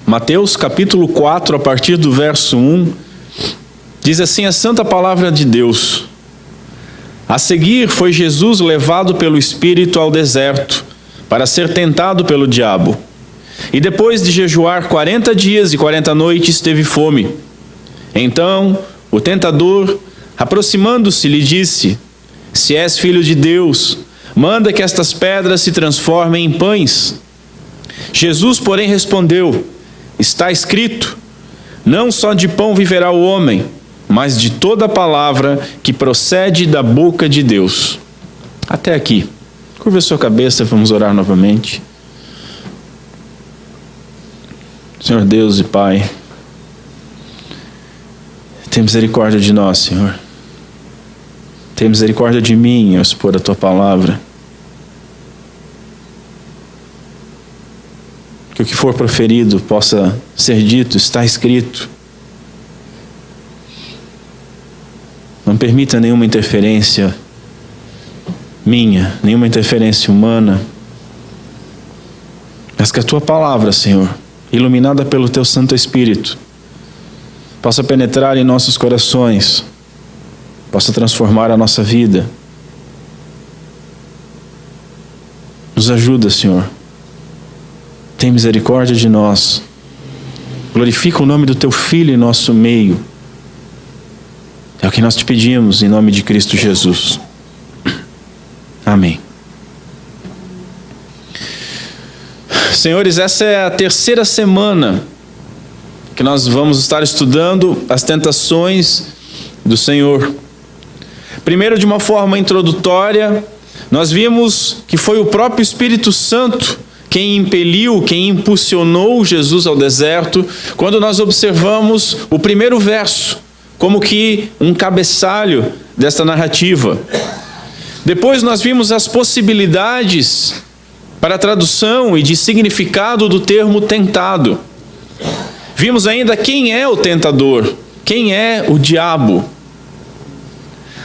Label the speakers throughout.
Speaker 1: Mateus capítulo 4, a partir do verso 1, diz assim a santa palavra de Deus: A seguir foi Jesus levado pelo Espírito ao deserto, para ser tentado pelo diabo. E depois de jejuar 40 dias e 40 noites, teve fome. Então o tentador, aproximando-se, lhe disse: Se és filho de Deus, manda que estas pedras se transformem em pães. Jesus, porém, respondeu: Está escrito, não só de pão viverá o homem, mas de toda a palavra que procede da boca de Deus. Até aqui. Curva a sua cabeça, vamos orar novamente. Senhor Deus e Pai, tem misericórdia de nós, Senhor. Tem misericórdia de mim ao expor a Tua palavra. Que o que for proferido possa ser dito, está escrito. Não permita nenhuma interferência minha, nenhuma interferência humana. Mas que a Tua palavra, Senhor, iluminada pelo Teu Santo Espírito, possa penetrar em nossos corações, possa transformar a nossa vida. Nos ajuda, Senhor. Tem misericórdia de nós. Glorifica o nome do Teu Filho em nosso meio. É o que nós te pedimos, em nome de Cristo Jesus. Amém. Senhores, essa é a terceira semana que nós vamos estar estudando as tentações do Senhor. Primeiro, de uma forma introdutória, nós vimos que foi o próprio Espírito Santo quem impeliu, quem impulsionou Jesus ao deserto, quando nós observamos o primeiro verso, como que um cabeçalho desta narrativa. Depois nós vimos as possibilidades para a tradução e de significado do termo tentado. Vimos ainda quem é o tentador, quem é o diabo.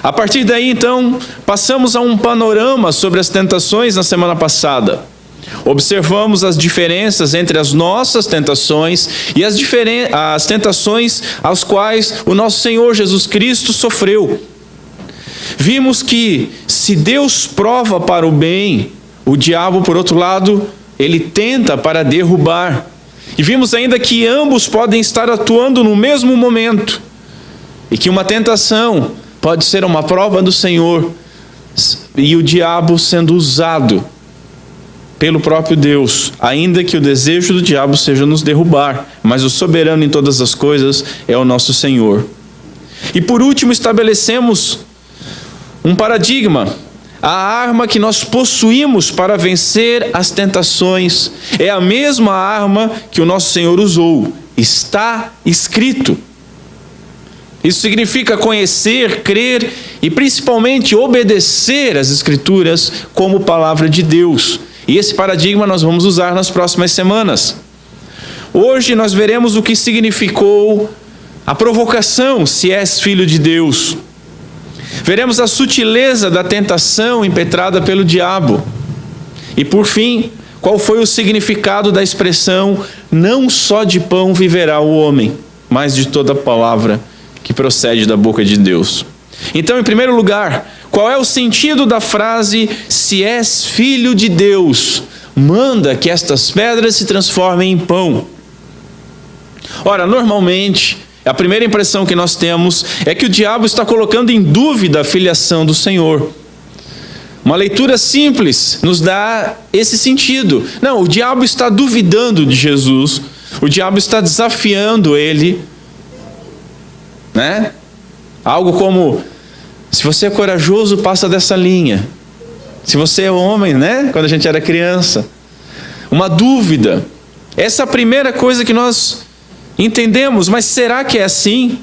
Speaker 1: A partir daí, então, passamos a um panorama sobre as tentações na semana passada. Observamos as diferenças entre as nossas tentações e as tentações às quais o nosso Senhor Jesus Cristo sofreu. Vimos que se Deus prova para o bem, o diabo, por outro lado, ele tenta para derrubar. E vimos ainda que ambos podem estar atuando no mesmo momento e que uma tentação pode ser uma prova do Senhor e o diabo sendo usado pelo próprio Deus, ainda que o desejo do diabo seja nos derrubar, mas o soberano em todas as coisas é o nosso Senhor. E por último estabelecemos um paradigma. A arma que nós possuímos para vencer as tentações é a mesma arma que o nosso Senhor usou. Está escrito. Isso significa conhecer, crer e principalmente obedecer às Escrituras como palavra de Deus. E esse paradigma nós vamos usar nas próximas semanas. Hoje nós veremos o que significou a provocação, se és filho de Deus. Veremos a sutileza da tentação impetrada pelo diabo. E por fim, qual foi o significado da expressão não só de pão viverá o homem, mas de toda palavra que procede da boca de Deus. Então, em primeiro lugar, qual é o sentido da frase se és filho de Deus, manda que estas pedras se transformem em pão? Ora, normalmente, a primeira impressão que nós temos é que o diabo está colocando em dúvida a filiação do Senhor. Uma leitura simples nos dá esse sentido. Não, o diabo está duvidando de Jesus, o diabo está desafiando ele, né? Algo como: se você é corajoso, passa dessa linha. Se você é homem, né? Quando a gente era criança. Uma dúvida. Essa é a primeira coisa que nós entendemos, mas será que é assim?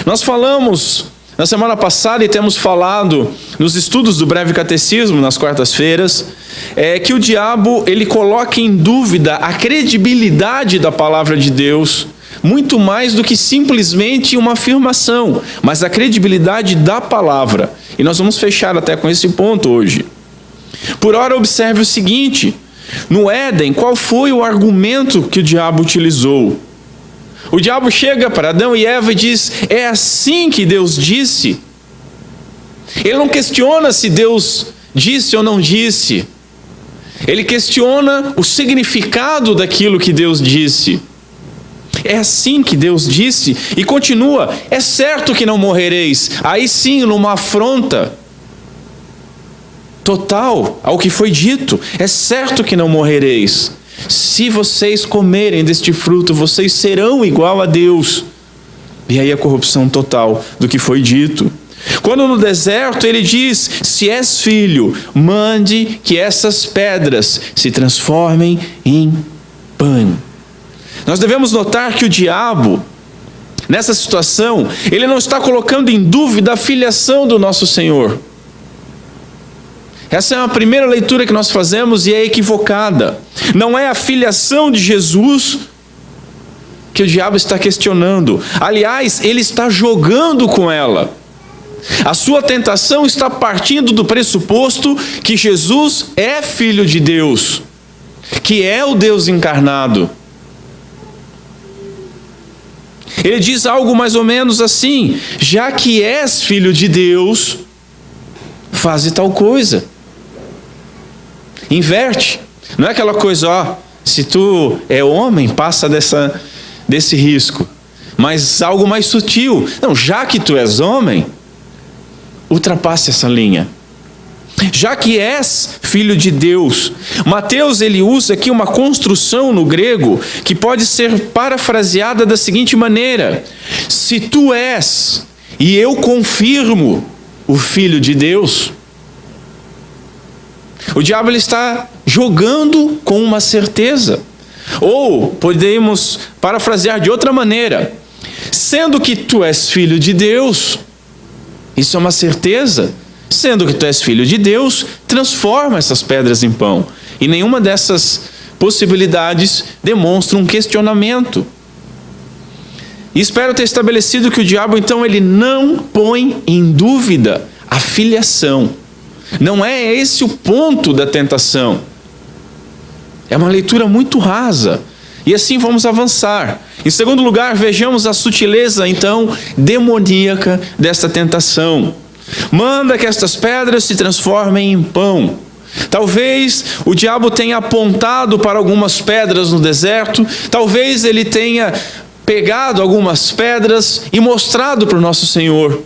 Speaker 1: Nós falamos na semana passada e temos falado nos estudos do Breve Catecismo, nas quartas-feiras, que o diabo ele coloca em dúvida a credibilidade da palavra de Deus, muito mais do que simplesmente uma afirmação, mas a credibilidade da palavra. E nós vamos fechar até com esse ponto hoje. Por ora, observe o seguinte: No Éden, qual foi o argumento que o diabo utilizou? O diabo chega para Adão e Eva e diz: é assim que Deus disse. Ele não questiona se Deus disse ou não disse. Ele questiona o significado daquilo que Deus disse. É assim que Deus disse, e continua: é certo que não morrereis. Aí sim, numa afronta total ao que foi dito. É certo que não morrereis. Se vocês comerem deste fruto, vocês serão igual a Deus. E aí a corrupção total do que foi dito. Quando no deserto ele diz: se és filho, mande que essas pedras se transformem em pão. Nós devemos notar que o diabo, nessa situação, ele não está colocando em dúvida a filiação do nosso Senhor. Essa é a primeira leitura que nós fazemos e é equivocada. Não é a filiação de Jesus que o diabo está questionando. Aliás, ele está jogando com ela. A sua tentação está partindo do pressuposto que Jesus é filho de Deus, que é o Deus encarnado. Ele diz algo mais ou menos assim: já que és filho de Deus, faze tal coisa. Inverte. Não é aquela coisa, se tu é homem, passa desse risco. Mas algo mais sutil. Não, já que tu és homem, ultrapasse essa linha. Já que és filho de Deus. Mateus, ele usa aqui uma construção no grego que pode ser parafraseada da seguinte maneira: se tu és, e eu confirmo, o filho de Deus. O diabo ele está jogando com uma certeza. Ou podemos parafrasear de outra maneira: sendo que tu és filho de Deus, isso é uma certeza. Sendo que tu és filho de Deus, transforma essas pedras em pão. E nenhuma dessas possibilidades demonstra um questionamento. E espero ter estabelecido que o diabo, então, ele não põe em dúvida a filiação. Não é esse o ponto da tentação. É uma leitura muito rasa. E assim vamos avançar. Em segundo lugar, vejamos a sutileza, então, demoníaca desta tentação. Manda que estas pedras se transformem em pão. Talvez o diabo tenha apontado para algumas pedras no deserto. Talvez ele tenha pegado algumas pedras e mostrado para o nosso Senhor.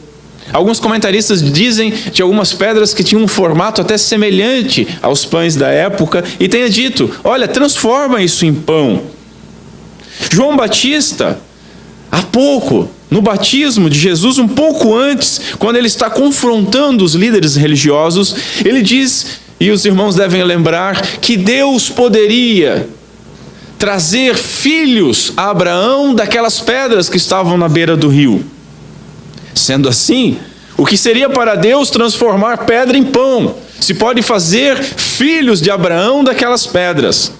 Speaker 1: Alguns comentaristas dizem de algumas pedras que tinham um formato até semelhante aos pães da época e tenha dito: olha, transforma isso em pão. João Batista, há pouco, no batismo de Jesus, um pouco antes, quando ele está confrontando os líderes religiosos, ele diz, e os irmãos devem lembrar, que Deus poderia trazer filhos a Abraão daquelas pedras que estavam na beira do rio. Sendo assim, o que seria para Deus transformar pedra em pão? Se pode fazer filhos de Abraão daquelas pedras.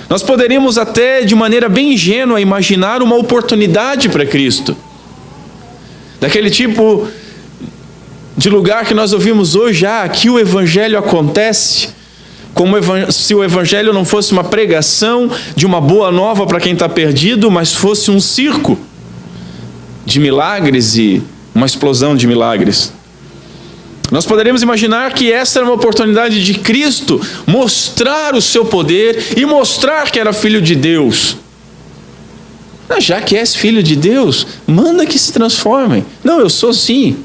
Speaker 1: Nós poderíamos até, de maneira bem ingênua, imaginar uma oportunidade para Cristo. Daquele tipo de lugar que nós ouvimos hoje: aqui o Evangelho acontece, como se o Evangelho não fosse uma pregação de uma boa nova para quem está perdido, mas fosse um circo de milagres e uma explosão de milagres. Nós poderíamos imaginar que essa era uma oportunidade de Cristo mostrar o seu poder e mostrar que era filho de Deus. Já que és filho de Deus, manda que se transformem. Não, eu sou sim.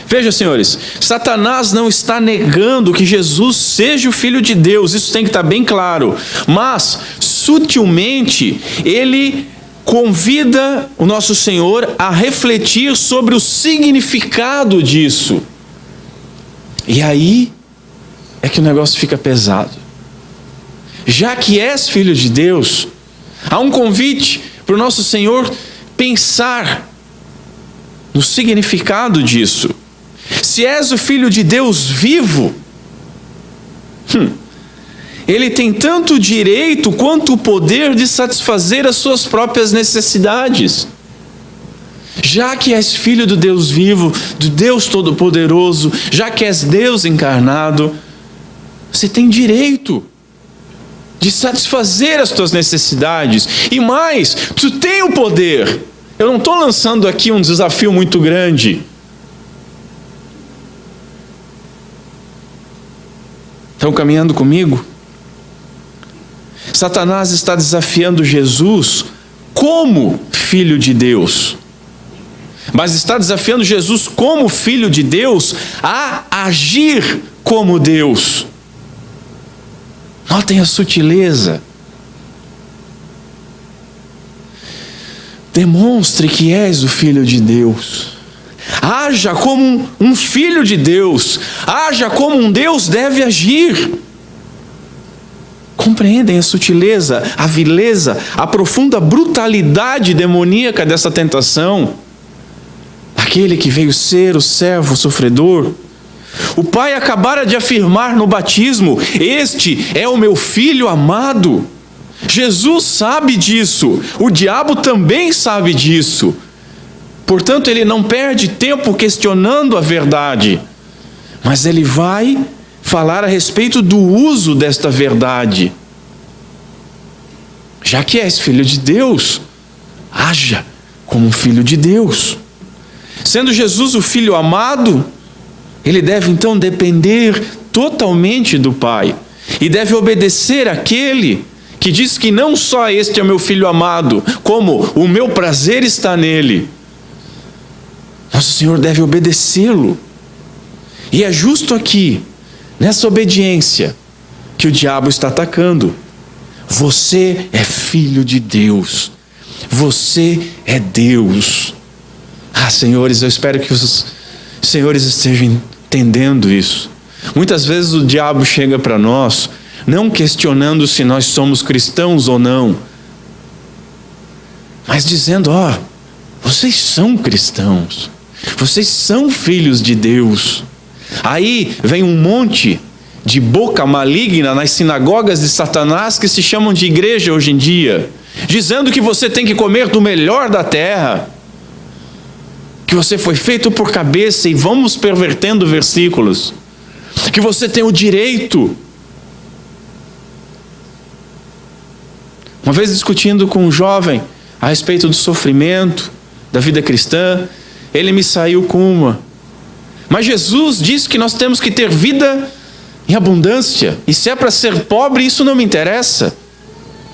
Speaker 1: Veja, senhores, Satanás não está negando que Jesus seja o Filho de Deus, isso tem que estar bem claro. Mas, sutilmente, ele convida o nosso Senhor a refletir sobre o significado disso. E aí é que o negócio fica pesado. Já que és filho de Deus, há um convite para o nosso Senhor pensar no significado disso. Se és o Filho de Deus vivo, Ele tem tanto o direito quanto o poder de satisfazer as suas próprias necessidades. Já que és filho do Deus vivo, do Deus Todo-Poderoso, já que és Deus encarnado, Você tem direito de satisfazer as tuas necessidades. E mais, tu tem o poder. Eu não estou lançando aqui um desafio muito grande. Estão caminhando comigo? Satanás está desafiando Jesus como Filho de Deus. Mas está desafiando Jesus como Filho de Deus a agir como Deus. Notem a sutileza. Demonstre que és o Filho de Deus. Haja como um filho de Deus. Haja como um Deus deve agir. Compreendem a sutileza, a vileza, a profunda brutalidade demoníaca dessa tentação? Aquele que veio ser o servo sofredor. O Pai acabara de afirmar no batismo: este é o meu filho amado. Jesus sabe disso, o diabo também sabe disso. Portanto, ele não perde tempo questionando a verdade, mas ele vai falar a respeito do uso desta verdade. Já que és filho de Deus, haja como um filho de Deus. Sendo Jesus o filho amado, ele deve então depender totalmente do Pai e deve obedecer àquele que diz que não só este é o meu filho amado, como o meu prazer está nele. Nosso Senhor deve obedecê-lo. E é justo aqui, nessa obediência, que o diabo está atacando. Você é filho de Deus. Você é Deus. Senhores, eu espero que os senhores estejam entendendo isso. Muitas vezes o diabo chega para nós, não questionando se nós somos cristãos ou não, mas dizendo: vocês são cristãos, vocês são filhos de Deus. Aí vem um monte de boca maligna nas sinagogas de Satanás que se chamam de igreja hoje em dia, dizendo que você tem que comer do melhor da terra, que você foi feito por cabeça, e vamos pervertendo versículos, que você tem o direito. Uma vez discutindo com um jovem a respeito do sofrimento, da vida cristã, ele me saiu com uma: mas Jesus disse que nós temos que ter vida em abundância, e se é para ser pobre, isso não me interessa.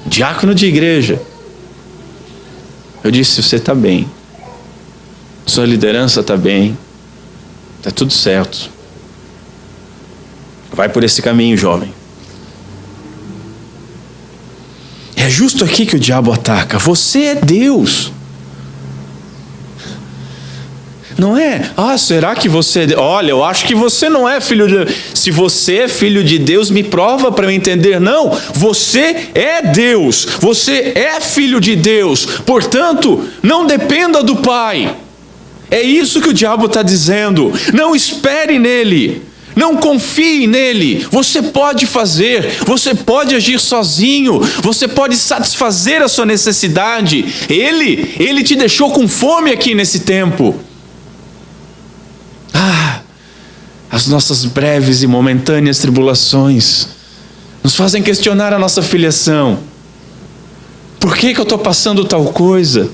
Speaker 1: Diácono de igreja. Eu disse: você está bem, sua liderança está bem, está tudo certo, vai por esse caminho, jovem. É justo aqui que o diabo ataca. Você é Deus. Não é: será que você é Deus? Olha, eu acho que você não é filho de Deus. Se você é filho de Deus, me prova para eu entender. Não, você é Deus. Você é filho de Deus. Portanto, não dependa do Pai. É isso que o diabo está dizendo. Não espere nele. Não confie nele. Você pode fazer, você pode agir sozinho, você pode satisfazer a sua necessidade. Ele te deixou com fome aqui nesse tempo. As nossas breves e momentâneas tribulações nos fazem questionar a nossa filiação. Por que eu estou passando tal coisa?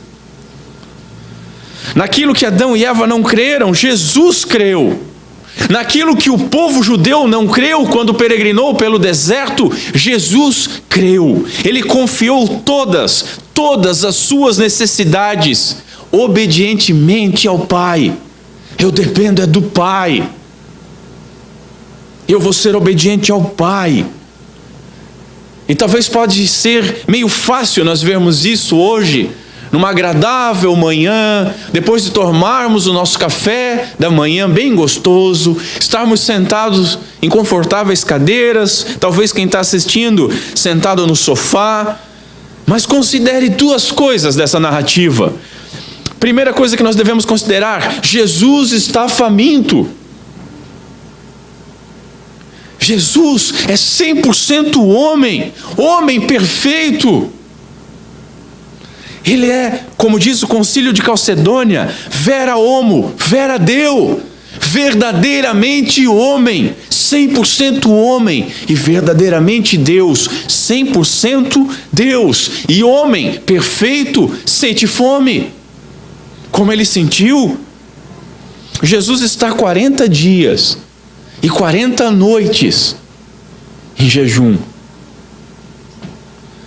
Speaker 1: Naquilo que Adão e Eva não creram, Jesus creu. Naquilo que o povo judeu não creu quando peregrinou pelo deserto, Jesus creu. Ele confiou todas as suas necessidades obedientemente ao Pai. Eu dependo do Pai. Eu vou ser obediente ao Pai. E talvez pode ser meio fácil nós vermos isso hoje, numa agradável manhã, depois de tomarmos o nosso café da manhã bem gostoso, estarmos sentados em confortáveis cadeiras, talvez quem está assistindo sentado no sofá. Mas considere duas coisas dessa narrativa. Primeira coisa que nós devemos considerar: Jesus está faminto. Jesus é 100% homem perfeito. Ele é, como diz o Concílio de Calcedônia, vera homo, vera Deo. verdadeiramente homem, 100% homem, e verdadeiramente Deus, 100% Deus, e homem perfeito, sente fome. Como ele sentiu? Jesus está 40 dias e 40 noites em jejum.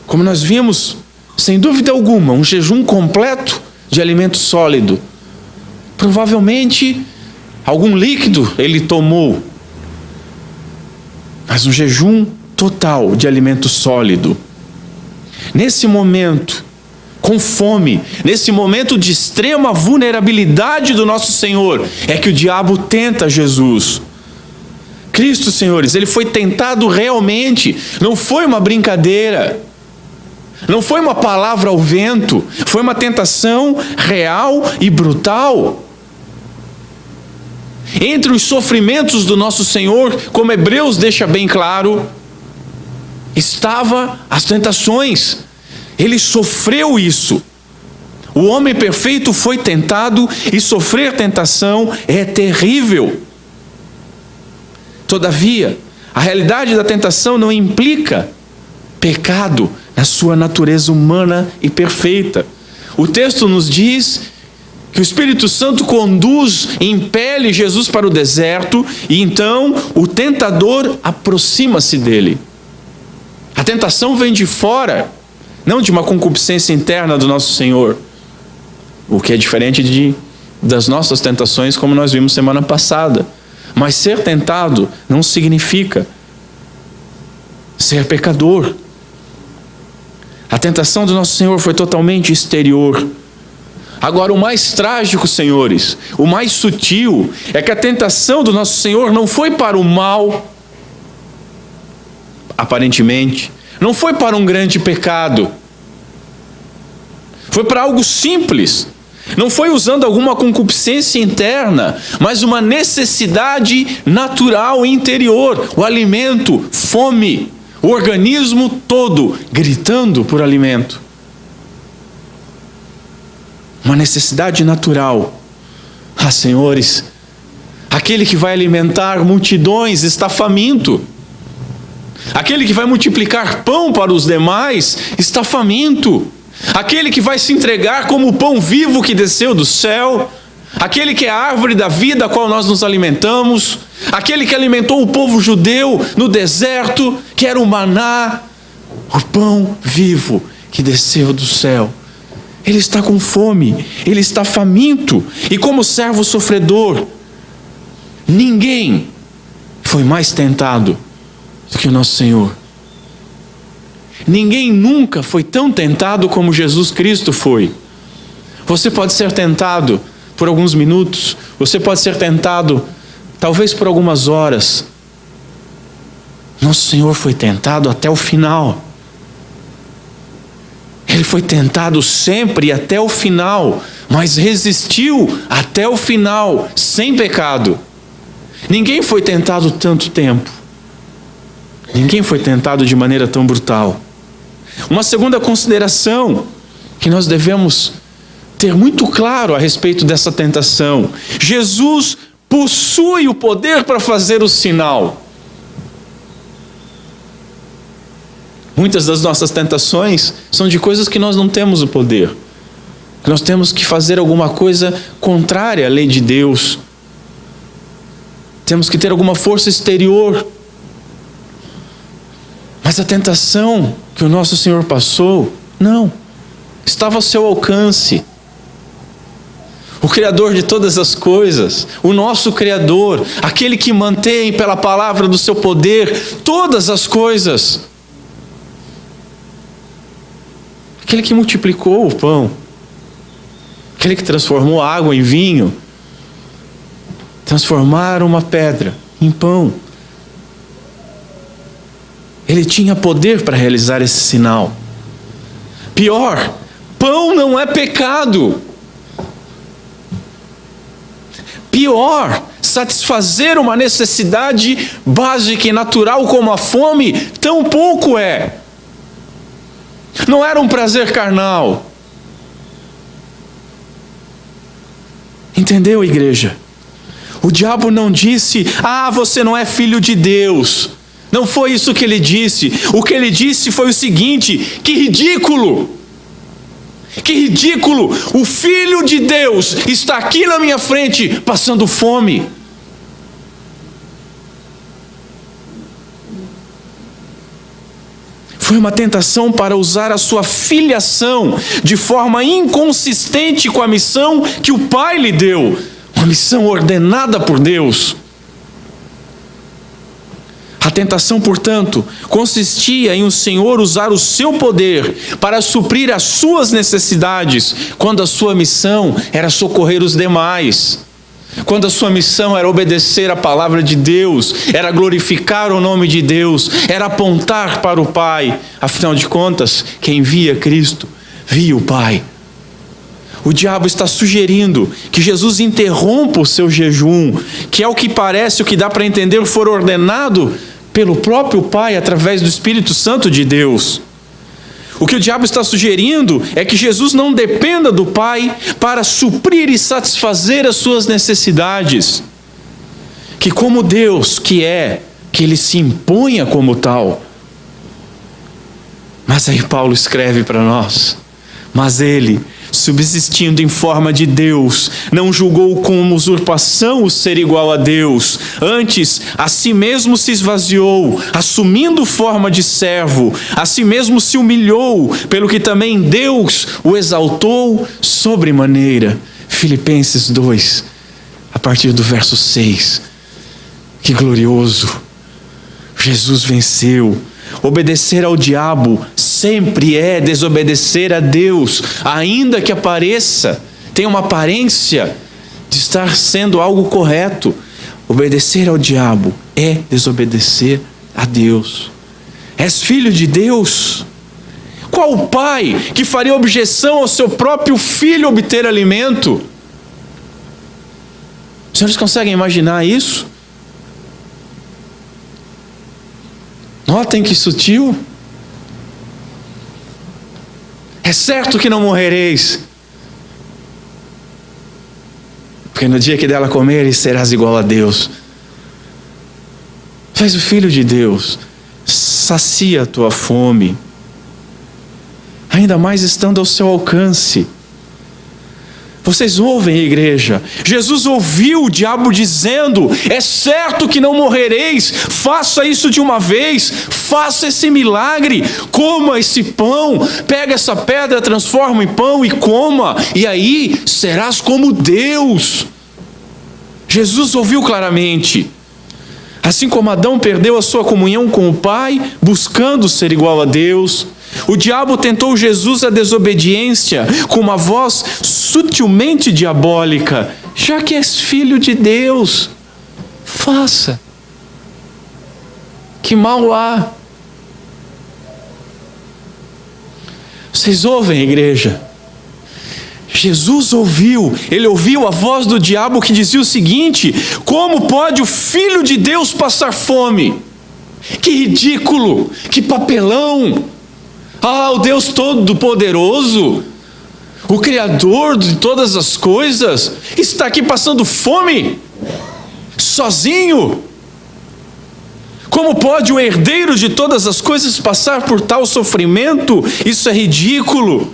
Speaker 1: Como nós vimos, sem dúvida alguma, um jejum completo de alimento sólido. Provavelmente algum líquido ele tomou, mas um jejum total de alimento sólido. Nesse momento, com fome, nesse momento de extrema vulnerabilidade do nosso Senhor, é que o diabo tenta Jesus. Cristo, senhores, ele foi tentado realmente, não foi uma brincadeira, não foi uma palavra ao vento, foi uma tentação real e brutal. Entre os sofrimentos do nosso Senhor, como Hebreus deixa bem claro, estava as tentações. Ele sofreu isso. O homem perfeito foi tentado e sofrer tentação é terrível. Todavia, a realidade da tentação não implica pecado na sua natureza humana e perfeita. O texto nos diz que o Espírito Santo conduz e impele Jesus para o deserto, e então o tentador aproxima-se dele. A tentação vem de fora, não de uma concupiscência interna do nosso Senhor, o que é diferente das nossas tentações, como nós vimos semana passada. Mas ser tentado não significa ser pecador. A tentação do nosso Senhor foi totalmente exterior. Agora, o mais trágico, senhores, o mais sutil, é que a tentação do nosso Senhor não foi para o mal, aparentemente, não foi para um grande pecado, foi para algo simples, não foi usando alguma concupiscência interna, mas uma necessidade natural interior, o alimento, fome, o organismo todo gritando por alimento. Uma necessidade natural. Ah, senhores, aquele que vai alimentar multidões está faminto. Aquele que vai multiplicar pão para os demais está faminto. Aquele que vai se entregar como o pão vivo que desceu do céu, aquele que é a árvore da vida a qual nós nos alimentamos, aquele que alimentou o povo judeu no deserto, que era o maná, o pão vivo que desceu do céu. Ele está com fome, ele está faminto, e como servo sofredor, ninguém foi mais tentado do que o nosso Senhor. Ninguém nunca foi tão tentado como Jesus Cristo foi. Você pode ser tentado por alguns minutos, você pode ser tentado talvez por algumas horas. Nosso Senhor foi tentado até o final. Ele foi tentado sempre até o final, mas resistiu até o final, sem pecado. Ninguém foi tentado tanto tempo. Ninguém foi tentado de maneira tão brutal. Uma segunda consideração que nós devemos ter muito claro a respeito dessa tentação: Jesus possui o poder para fazer o sinal. Muitas das nossas tentações são de coisas que nós não temos o poder. Nós temos que fazer alguma coisa contrária à lei de Deus. Temos que ter alguma força exterior. Mas a tentação que o nosso Senhor passou, não, estava ao seu alcance. O Criador de todas as coisas, o nosso Criador, aquele que mantém pela palavra do seu poder todas as coisas, aquele que multiplicou o pão, aquele que transformou a água em vinho, transformar uma pedra em pão. Ele tinha poder para realizar esse sinal. Pior, pão não é pecado. Pior, satisfazer uma necessidade básica e natural como a fome, tampouco é. Não era um prazer carnal. Entendeu, igreja? O diabo não disse: você não é filho de Deus. Não foi isso que ele disse. O que ele disse foi o seguinte: que ridículo! Que ridículo! O Filho de Deus está aqui na minha frente passando fome. Foi uma tentação para usar a sua filiação de forma inconsistente com a missão que o Pai lhe deu, uma missão ordenada por Deus. A tentação, portanto, consistia em o Senhor usar o seu poder para suprir as suas necessidades, quando a sua missão era socorrer os demais. Quando a sua missão era obedecer a palavra de Deus, era glorificar o nome de Deus, era apontar para o Pai. Afinal de contas, quem via Cristo, via o Pai. O diabo está sugerindo que Jesus interrompa o seu jejum, que é o que parece, o que dá para entender, for ordenado pelo próprio Pai, através do Espírito Santo de Deus. O que o diabo está sugerindo é que Jesus não dependa do Pai para suprir e satisfazer as suas necessidades. Que como Deus que ele se imponha como tal. Mas aí Paulo escreve para nós: mas ele, subsistindo em forma de Deus, não julgou como usurpação o ser igual a Deus. Antes, a si mesmo se esvaziou, assumindo forma de servo. A si mesmo se humilhou, pelo que também Deus o exaltou sobremaneira. Filipenses 2, a partir do verso 6. Que glorioso! Jesus venceu. Obedecer ao diabo sempre é desobedecer a Deus, ainda que tenha uma aparência de estar sendo algo correto. Obedecer ao diabo é desobedecer a Deus. És filho de Deus? Qual pai que faria objeção ao seu próprio filho obter alimento? Os senhores conseguem imaginar isso? Notem que sutil. É certo que não morrereis, porque no dia que dela comeres serás igual a Deus. Tu és o Filho de Deus, sacia a tua fome, ainda mais estando ao seu alcance. Vocês ouvem, igreja? Jesus ouviu o diabo dizendo: é certo que não morrereis, faça isso de uma vez, faça esse milagre, coma esse pão, pega essa pedra, transforma em pão e coma, e aí serás como Deus. Jesus ouviu claramente. Assim como Adão perdeu a sua comunhão com o Pai, buscando ser igual a Deus, o diabo tentou Jesus à desobediência com uma voz sutilmente diabólica: já que és filho de Deus, faça. Que mal há? Vocês ouvem, igreja? Jesus ouviu, ele ouviu a voz do diabo que dizia o seguinte: como pode o Filho de Deus passar fome? Que ridículo, que papelão! O Deus Todo-Poderoso, o Criador de todas as coisas, está aqui passando fome, sozinho. Como pode o herdeiro de todas as coisas passar por tal sofrimento? Isso é ridículo.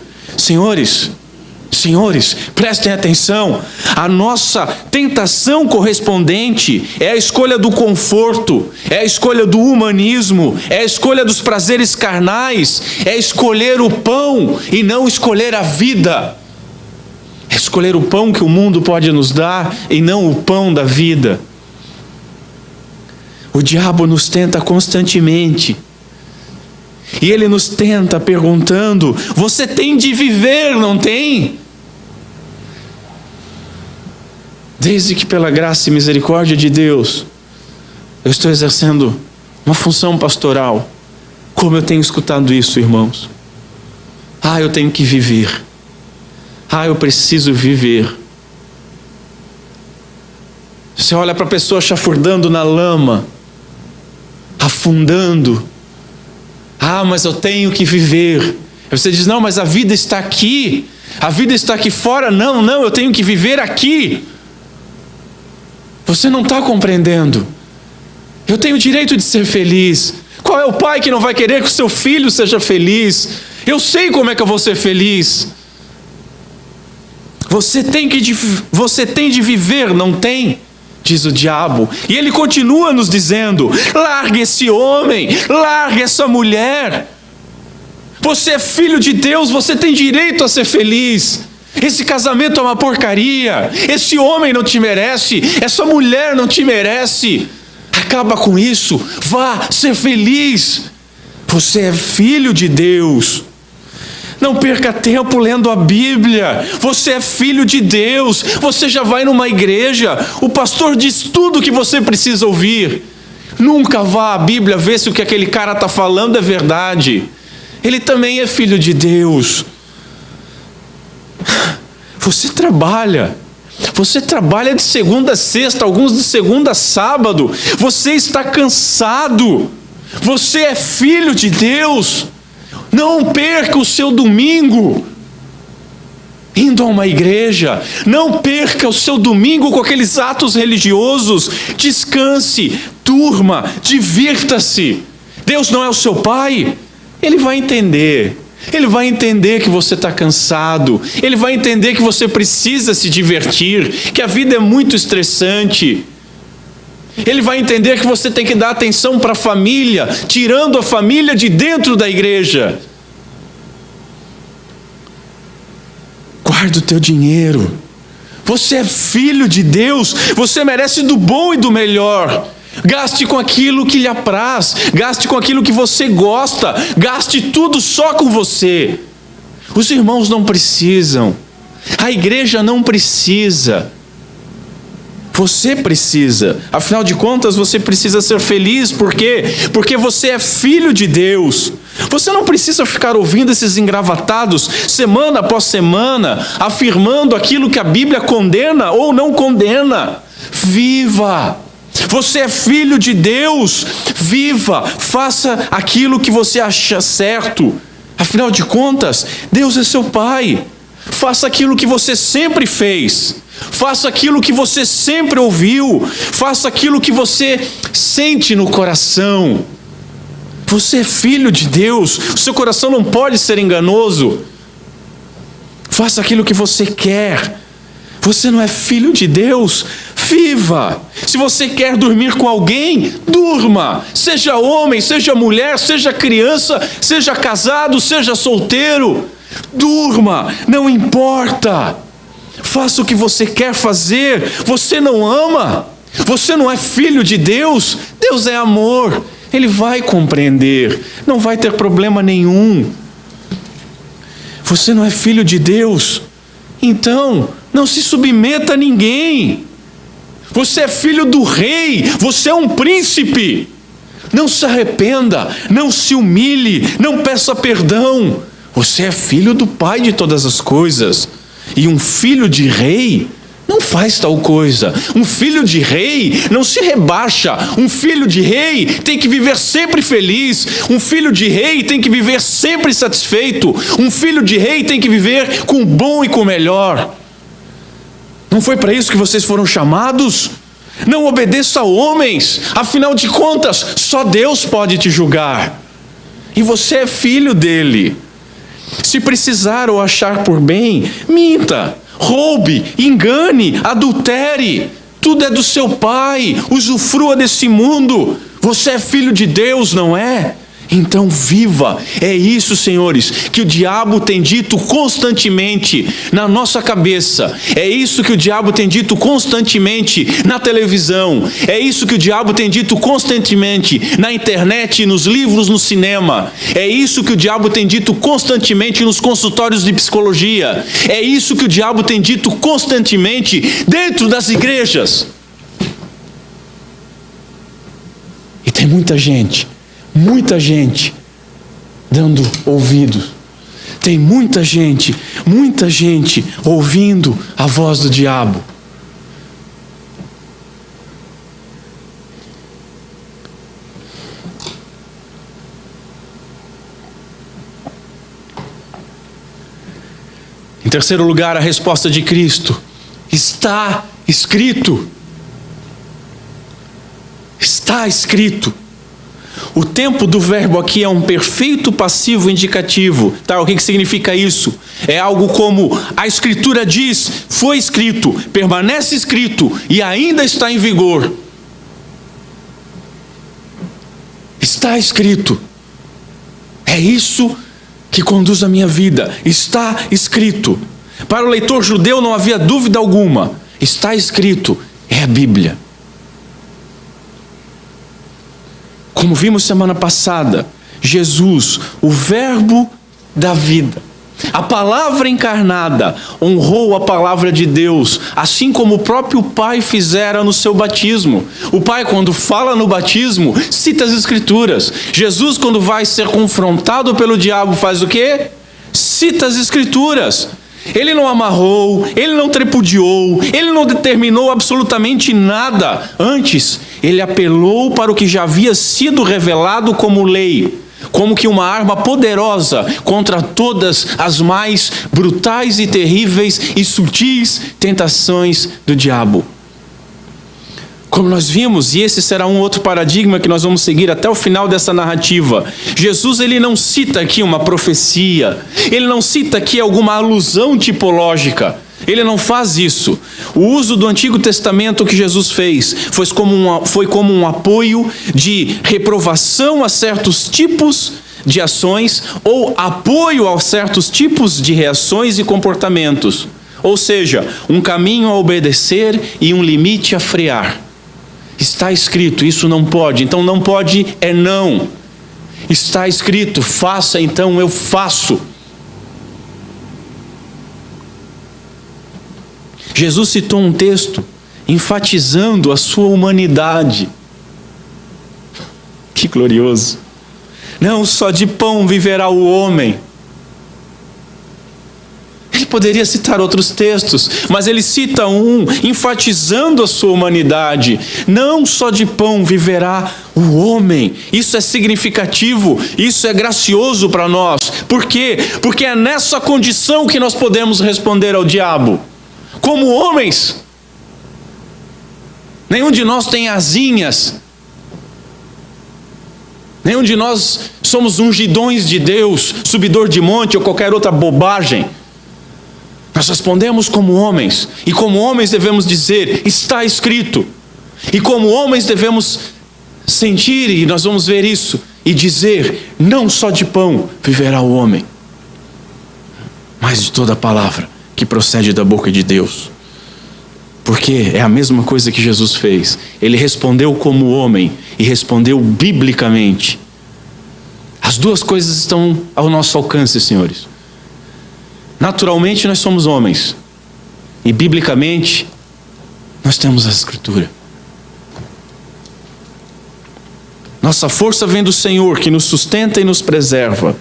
Speaker 1: Senhores, prestem atenção. A nossa tentação correspondente é a escolha do conforto, é a escolha do humanismo, é a escolha dos prazeres carnais, é escolher o pão e não escolher a vida. É escolher o pão que o mundo pode nos dar e não o pão da vida. O diabo nos tenta constantemente. E ele nos tenta perguntando: você tem de viver, não tem? Desde que pela graça e misericórdia de Deus, eu estou exercendo uma função pastoral, como eu tenho escutado isso, irmãos? Eu tenho que viver. Eu preciso viver. Você olha para a pessoa chafurdando na lama, afundando. Mas eu tenho que viver. Você diz: não, mas a vida está aqui. A vida está aqui fora. Não, eu tenho que viver aqui. Você não está compreendendo. Eu tenho o direito de ser feliz. Qual é o pai que não vai querer que o seu filho seja feliz? Eu sei como é que eu vou ser feliz. Você tem de viver, não tem? Diz o diabo. E ele continua nos dizendo: largue esse homem, largue essa mulher. Você é filho de Deus, você tem direito a ser feliz. Esse casamento é uma porcaria. Esse homem não te merece, essa mulher não te merece. Acaba com isso, vá ser feliz. Você é filho de Deus. Não perca tempo lendo a Bíblia. Você é filho de Deus. Você já vai numa igreja, o pastor diz tudo o que você precisa ouvir. Nunca vá à Bíblia ver se o que aquele cara está falando é verdade. Ele também é filho de Deus. Você trabalha de segunda a sexta, alguns de segunda a sábado. Você está cansado. Você é filho de Deus. Não perca o seu domingo indo a uma igreja. Não perca o seu domingo com aqueles atos religiosos. Descanse, durma, divirta-se. Deus não é o seu pai? Ele vai entender. Ele vai entender que você está cansado. Ele vai entender que você precisa se divertir, que a vida é muito estressante. Ele vai entender que você tem que dar atenção para a família, tirando a família de dentro da igreja. Guarda o teu dinheiro. Você é filho de Deus. Você merece do bom e do melhor. Gaste com aquilo que lhe apraz. Gaste com aquilo que você gosta. Gaste tudo só com você. Os irmãos não precisam. A igreja não precisa. Você precisa. Afinal de contas, você precisa ser feliz. Por quê? Porque você é filho de Deus. Você não precisa ficar ouvindo esses engravatados semana após semana, afirmando aquilo que a Bíblia condena ou não condena. Viva! Você é filho de Deus. Viva! Faça aquilo que você acha certo. Afinal de contas, Deus é seu pai. Faça aquilo que você sempre fez. Faça aquilo que você sempre ouviu. Faça aquilo que você sente no coração. Você é filho de Deus. O seu coração não pode ser enganoso. Faça aquilo que você quer. Você não é filho de Deus? Viva! Se você quer dormir com alguém, durma. Seja homem, seja mulher, seja criança, seja casado, seja solteiro. Durma, não importa. Faça o que você quer fazer. Você não ama? Você não é filho de Deus? Deus é amor. Ele vai compreender. Não vai ter problema nenhum. Você não é filho de Deus? Então, não se submeta a ninguém. Você é filho do rei. Você é um príncipe. Não se arrependa. Não se humilhe. Não peça perdão. Você é filho do Pai de todas as coisas. E um filho de rei não faz tal coisa. Um filho de rei não se rebaixa. Um filho de rei tem que viver sempre feliz. Um filho de rei tem que viver sempre satisfeito. Um filho de rei tem que viver com o bom e com o melhor. Não foi para isso que vocês foram chamados? Não obedeça a homens. Afinal de contas, só Deus pode te julgar. E você é filho dele. Se precisar ou achar por bem, minta, roube, engane, adultere. Tudo é do seu pai, usufrua desse mundo. Você é filho de Deus, não é? Então viva. É isso, senhores, que o diabo tem dito constantemente na nossa cabeça. É isso que o diabo tem dito constantemente na televisão. É isso que o diabo tem dito constantemente na internet, nos livros, no cinema. É isso que o diabo tem dito constantemente nos consultórios de psicologia. É isso que o diabo tem dito constantemente dentro das igrejas. E tem muita gente dando ouvidos. Tem muita gente ouvindo a voz do diabo. Em terceiro lugar, a resposta de Cristo: está escrito. Está escrito. O tempo do verbo aqui é um perfeito passivo indicativo. Tá? O que significa isso? É algo como a Escritura diz, foi escrito, permanece escrito e ainda está em vigor. Está escrito. É isso que conduz a minha vida. Está escrito. Para o leitor judeu não havia dúvida alguma. Está escrito. É a Bíblia. Como vimos semana passada, Jesus, o verbo da vida, a palavra encarnada, honrou a palavra de Deus, assim como o próprio Pai fizera no seu batismo. O Pai, quando fala no batismo, cita as Escrituras. Jesus, quando vai ser confrontado pelo diabo, faz o quê? Cita as Escrituras. Ele não amarrou, ele não tripudiou, ele não determinou absolutamente nada. Antes, ele apelou para o que já havia sido revelado como lei, como que uma arma poderosa contra todas as mais brutais e terríveis e sutis tentações do diabo. Como nós vimos, e esse será um outro paradigma que nós vamos seguir até o final dessa narrativa, Jesus ele não cita aqui uma profecia, ele não cita aqui alguma alusão tipológica, ele não faz isso. O uso do Antigo Testamento que Jesus fez foi como um apoio de reprovação a certos tipos de ações ou apoio a certos tipos de reações e comportamentos. Ou seja, um caminho a obedecer e um limite a frear. Está escrito, isso não pode, então não pode é não. Está escrito, faça, então eu faço. Jesus citou um texto enfatizando a sua humanidade. Que glorioso. Não só de pão viverá o homem. Ele poderia citar outros textos, mas ele cita um enfatizando a sua humanidade. Não só de pão viverá o homem. Isso é significativo, isso é gracioso para nós. Por quê? Porque é nessa condição que nós podemos responder ao diabo. Como homens. Nenhum de nós tem asinhas. Nenhum de nós somos ungidões de Deus, subidor de monte ou qualquer outra bobagem. Nós respondemos como homens, e como homens devemos dizer, está escrito. E como homens devemos sentir, e nós vamos ver isso, e dizer, não só de pão viverá o homem, mas de toda a palavra que procede da boca de Deus. Porque é a mesma coisa que Jesus fez. Ele respondeu como homem e respondeu biblicamente. As duas coisas estão ao nosso alcance, senhores. Naturalmente nós somos homens. E biblicamente nós temos a Escritura. Nossa força vem do Senhor, que nos sustenta e nos preserva.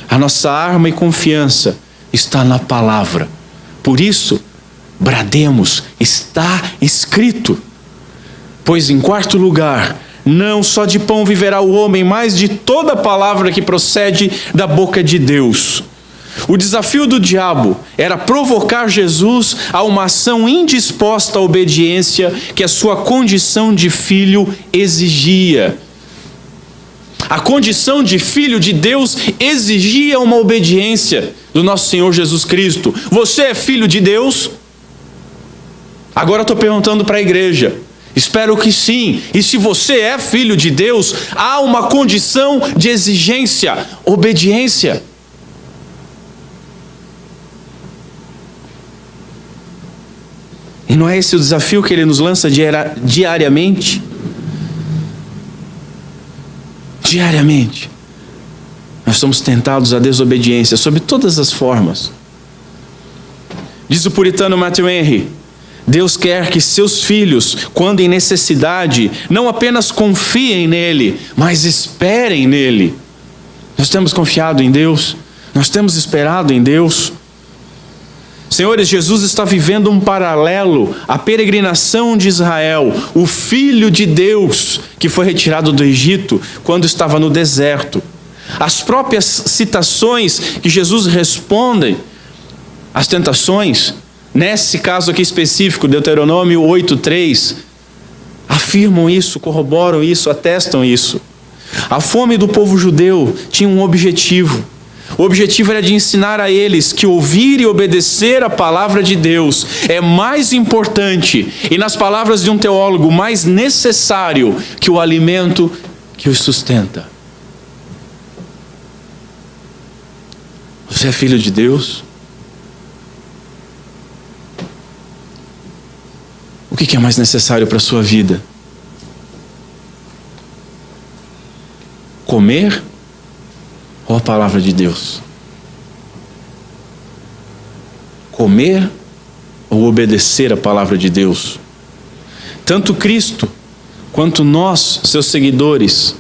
Speaker 1: A nossa arma e confiança está na palavra. Por isso, brademos, está escrito. Pois em quarto lugar, não só de pão viverá o homem, mas de toda a palavra que procede da boca de Deus. O desafio do diabo era provocar Jesus a uma ação indisposta à obediência que a sua condição de filho exigia. A condição de filho de Deus exigia uma obediência do nosso Senhor Jesus Cristo. Você é filho de Deus? Agora estou perguntando para a igreja. Espero que sim. E se você é filho de Deus, há uma condição de exigência, obediência. E não é esse o desafio que ele nos lança diariamente? Diariamente. Nós somos tentados à desobediência, sob todas as formas. Diz o puritano Matthew Henry, Deus quer que seus filhos, quando em necessidade, não apenas confiem nele, mas esperem nele. Nós temos confiado em Deus, nós temos esperado em Deus. Senhores, Jesus está vivendo um paralelo à peregrinação de Israel, o Filho de Deus que foi retirado do Egito quando estava no deserto. As próprias citações que Jesus responde às tentações, nesse caso aqui específico, Deuteronômio 8:3, afirmam isso, corroboram isso, atestam isso. A fome do povo judeu tinha um objetivo. O objetivo era de ensinar a eles que ouvir e obedecer a palavra de Deus é mais importante e, nas palavras de um teólogo, mais necessário que o alimento que os sustenta. Você é filho de Deus? O que é mais necessário para a sua vida? Comer ou a palavra de Deus? Comer ou obedecer a palavra de Deus? Tanto Cristo quanto nós, seus seguidores,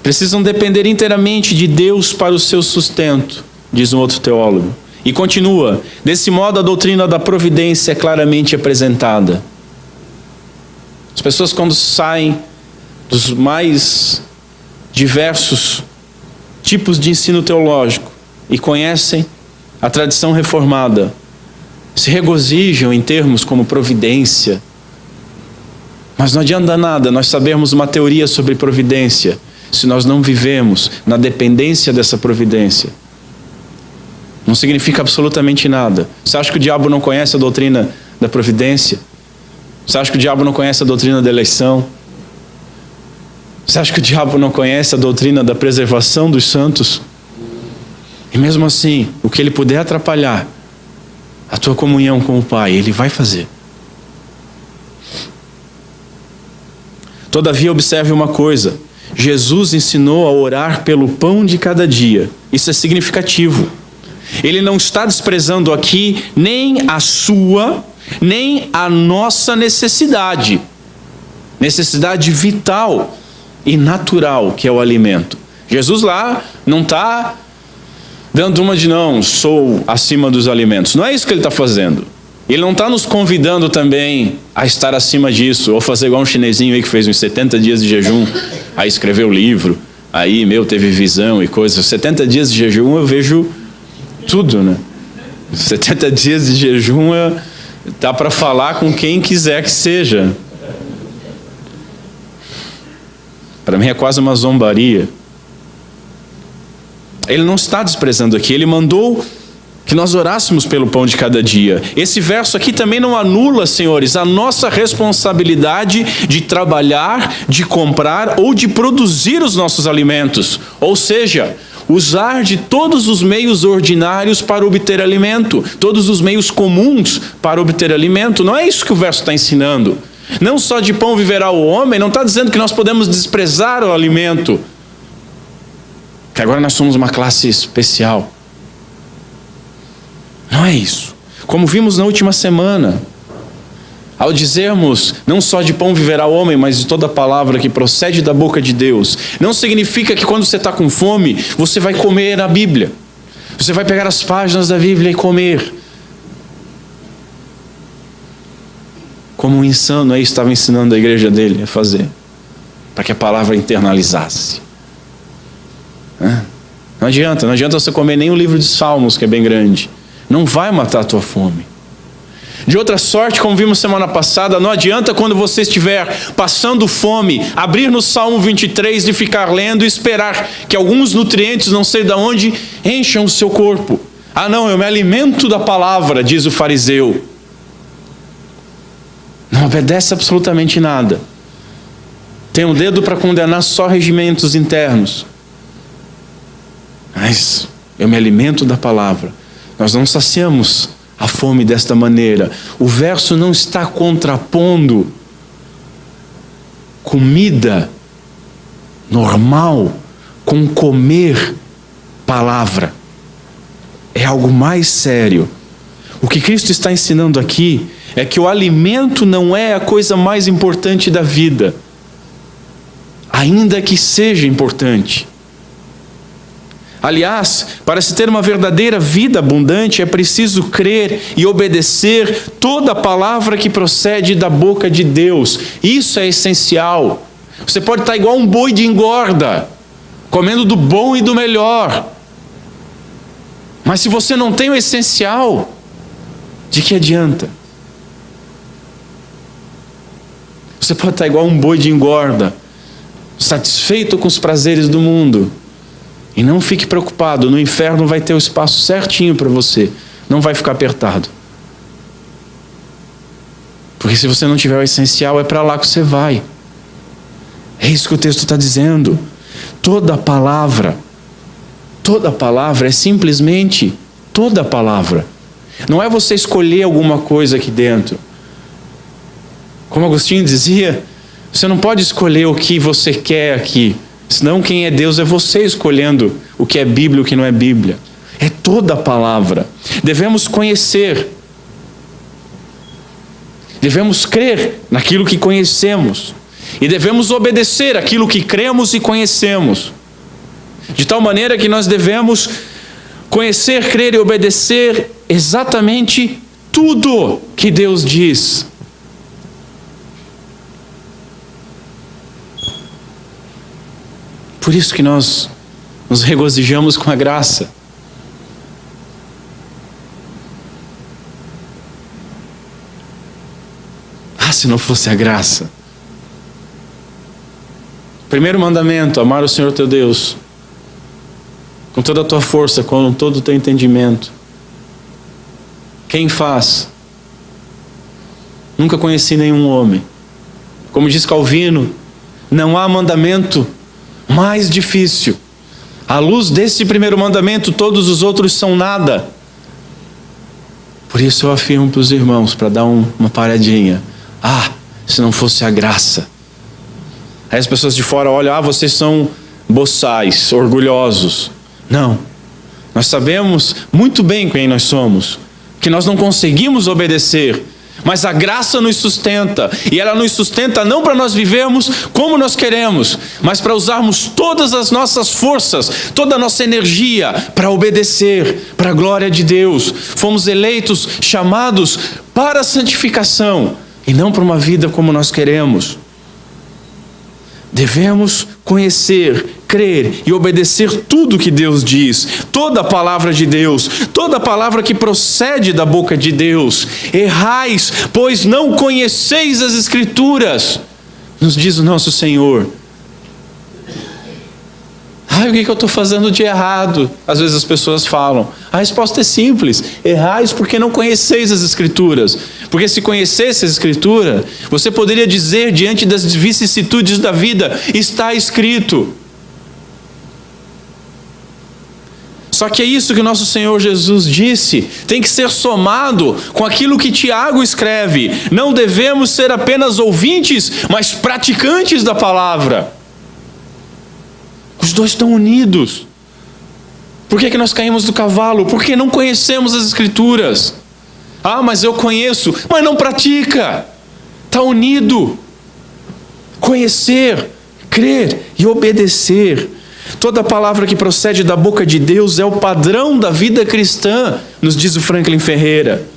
Speaker 1: precisam depender inteiramente de Deus para o seu sustento, diz um outro teólogo. E continua: desse modo a doutrina da providência é claramente apresentada. As pessoas, quando saem dos mais diversos tipos de ensino teológico e conhecem a tradição reformada, se regozijam em termos como providência. Mas não adianta nada nós sabermos uma teoria sobre providência se nós não vivemos na dependência dessa providência. Não significa absolutamente nada. Você acha que o diabo não conhece a doutrina da providência? Você acha que o diabo não conhece a doutrina da eleição? Você acha que o diabo não conhece a doutrina da preservação dos santos? E mesmo assim, o que ele puder atrapalhar a tua comunhão com o Pai, ele vai fazer. Todavia, observe uma coisa: Jesus ensinou a orar pelo pão de cada dia. Isso é significativo. Ele não está desprezando aqui nem a sua, nem a nossa necessidade vital e natural, que é o alimento. Jesus lá não está dando uma de não, sou acima dos alimentos. Não é isso que ele está fazendo. Ele não está nos convidando também a estar acima disso, ou fazer igual um chinesinho aí que fez uns 70 dias de jejum, aí escreveu livro, aí teve visão e coisas. 70 dias de jejum eu vejo tudo, né? 70 dias de jejum dá para falar com quem quiser que seja. Para mim é quase uma zombaria. Ele não está desprezando aqui, ele mandou que nós orássemos pelo pão de cada dia. Esse verso aqui também não anula, senhores, a nossa responsabilidade de trabalhar, de comprar ou de produzir os nossos alimentos. Ou seja, usar de todos os meios ordinários para obter alimento, todos os meios comuns para obter alimento. Não é isso que o verso está ensinando. Não só de pão viverá o homem, não está dizendo que nós podemos desprezar o alimento, que agora nós somos uma classe especial. Não é isso. Como vimos na última semana, ao dizermos não só de pão viverá o homem, mas de toda palavra que procede da boca de Deus, não significa que quando você está com fome, você vai comer a Bíblia. Você vai pegar as páginas da Bíblia e comer. Como um insano aí estava ensinando a igreja dele a fazer, para que a palavra internalizasse. Não adianta você comer nem o livro de Salmos, que é bem grande. Não vai matar a tua fome. De outra sorte, como vimos semana passada, não adianta quando você estiver passando fome, abrir no Salmo 23 e ficar lendo e esperar que alguns nutrientes, não sei de onde, encham o seu corpo. Ah não, eu me alimento da palavra, diz o fariseu. Não obedece absolutamente nada. Tem um dedo para condenar só regimentos internos. Mas eu me alimento da palavra. Nós não saciamos a fome desta maneira. O verso não está contrapondo comida normal com comer palavra. É algo mais sério. O que Cristo está ensinando aqui é que o alimento não é a coisa mais importante da vida, ainda que seja importante. Aliás, para se ter uma verdadeira vida abundante, é preciso crer e obedecer toda a palavra que procede da boca de Deus. Isso é essencial. Você pode estar igual um boi de engorda, comendo do bom e do melhor. Mas se você não tem o essencial, de que adianta? Você Você pode estar igual um boi de engorda, satisfeito com os prazeres do mundo. E não fique preocupado, no inferno vai ter o espaço certinho para você. Não vai ficar apertado. Porque se você não tiver o essencial, é para lá que você vai. É isso que o texto está dizendo. Toda palavra é simplesmente toda palavra. Não é você escolher alguma coisa aqui dentro. Como Agostinho dizia, você não pode escolher o que você quer aqui. Senão quem é Deus é você escolhendo o que é Bíblia e o que não é Bíblia. É toda a palavra. Devemos conhecer. Devemos crer naquilo que conhecemos. E devemos obedecer aquilo que cremos e conhecemos. De tal maneira que nós devemos conhecer, crer e obedecer exatamente tudo que Deus diz. Por isso que nós nos regozijamos com a graça. Ah, se não fosse a graça. Primeiro mandamento, amar o Senhor teu Deus com toda a tua força, com todo o teu entendimento. Quem faz? Nunca conheci nenhum homem. Como diz Calvino, não há mandamento mais difícil. À luz desse primeiro mandamento, todos os outros são nada. Por isso eu afirmo para os irmãos, para dar uma paradinha. Ah, se não fosse a graça. Aí as pessoas de fora olham, vocês são boçais, orgulhosos. Não. Nós sabemos muito bem quem nós somos. Que nós não conseguimos obedecer. Mas a graça nos sustenta. E ela nos sustenta não para nós vivermos como nós queremos, mas para usarmos todas as nossas forças, toda a nossa energia para obedecer, para a glória de Deus. Fomos eleitos, chamados para a santificação e não para uma vida como nós queremos. Devemos conhecer, crer e obedecer tudo que Deus diz, toda a palavra de Deus, toda a palavra que procede da boca de Deus. Errais, pois não conheceis as Escrituras, nos diz o nosso Senhor. O que eu estou fazendo de errado? Às vezes as pessoas falam. A resposta é simples. Errais porque não conheceis as Escrituras. Porque se conhecesse a Escritura, você poderia dizer diante das vicissitudes da vida, está escrito. Só que é isso que nosso Senhor Jesus disse, tem que ser somado com aquilo que Tiago escreve. Não devemos ser apenas ouvintes, mas praticantes da palavra. Os dois estão unidos. Por que nós caímos do cavalo? Porque não conhecemos as Escrituras. Mas eu conheço, mas não pratica. Está unido. Conhecer, crer e obedecer. Toda palavra que procede da boca de Deus é o padrão da vida cristã, nos diz o Franklin Ferreira.